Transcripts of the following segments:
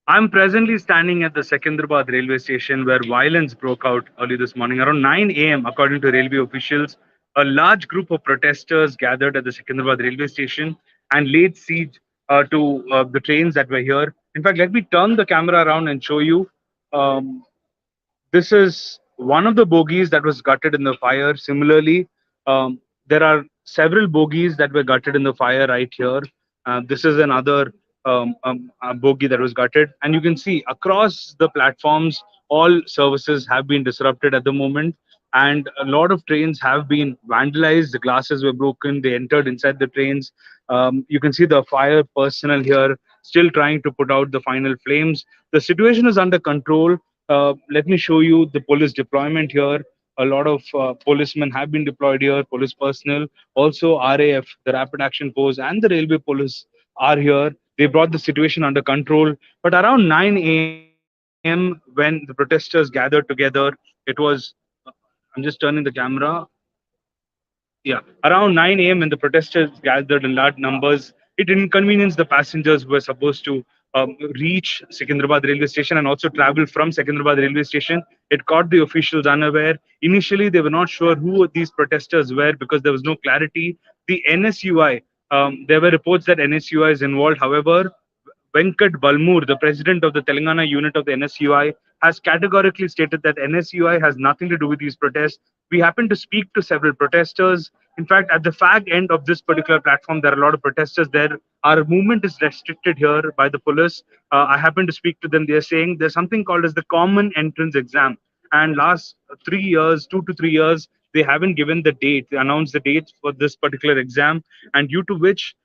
I'm presently standing at the Secunderabad railway station where violence broke out early this morning. Around 9 a.m., according to railway officials, a large group of protesters gathered at the Secunderabad railway station and laid siege to the trains that were here. In fact, let me turn the camera around and show you. Um, this is one of the bogies that was gutted in the fire. Similarly, there are several bogies that were gutted in the fire right here. This is another bogie that was gutted, and you can see across the platforms, all services have been disrupted at the moment, and a lot of trains have been vandalized. The glasses were broken. They entered inside the trains. You can see the fire personnel here still trying to put out the final flames. The situation is under control. Let me show you the police deployment here. A lot of policemen have been deployed here, police personnel, also RAF, the Rapid Action Force, and the Railway Police are here. They brought the situation under control. But around 9 a.m., when the protesters gathered together, it was, I'm just turning the camera. Yeah, around 9 a.m. when the protesters gathered in large numbers, it inconvenienced the passengers who were supposed to reach Secunderabad railway station and also travel from Secunderabad railway station. It caught the officials unaware. Initially, they were not sure who these protesters were because there was no clarity. The NSUI, there were reports that NSUI is involved. However, Venkat Balmur, the president of the Telangana unit of the NSUI, has categorically stated that NSUI has nothing to do with these protests. We happened to speak to several protesters. In fact, at the fag end of this particular platform, there are a lot of protesters there. Our movement is restricted here by the police. I happened to speak to them. They are saying there's something called as the common entrance exam. And last 3 years, 2 to 3 years, they haven't given the date. They announced the date for this particular exam, and due to which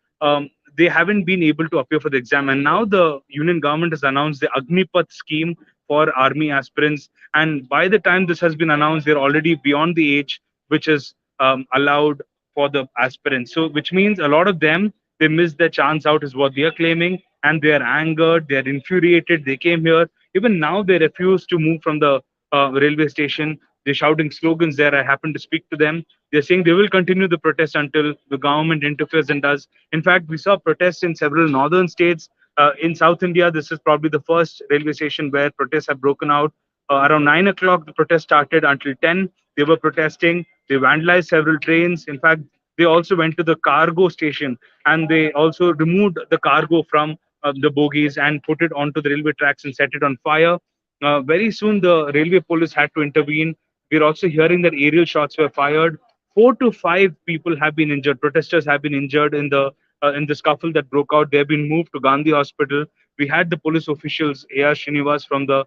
they haven't been able to appear for the exam. And now the union government has announced the Agnipath scheme for army aspirants. And by the time this has been announced, they're already beyond the age which is allowed for the aspirants. So, which means a lot of them, they missed their chance out, is what they are claiming. And they are angered, they are infuriated. They came here. Even now, they refuse to move from the railway station. They're shouting slogans there. I happened to speak to them. They're saying they will continue the protest until the government interferes and does. In fact, we saw protests in several northern states. In South India, this is probably the first railway station where protests have broken out. Around 9 o'clock, the protest started until 10. They were protesting. They vandalized several trains. In fact, they also went to the cargo station and they also removed the cargo from the bogies and put it onto the railway tracks and set it on fire. Very soon, the railway police had to intervene. We're also hearing that aerial shots were fired. 4 to 5 people have been injured. Protesters have been injured in the scuffle that broke out. They have been moved to Gandhi Hospital. We had the police officials, A.R. Srinivas from the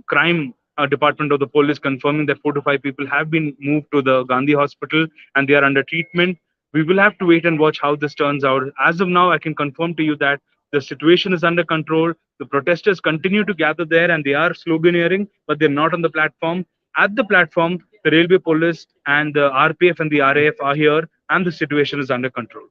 crime department of the police, confirming that 4 to 5 people have been moved to the Gandhi Hospital and they are under treatment. We will have to wait and watch how this turns out. As of now, I can confirm to you that the situation is under control. The protesters continue to gather there and they are sloganeering, but they're not on the platform. At the platform, the railway police and the RPF and the RAF are here, and the situation is under control.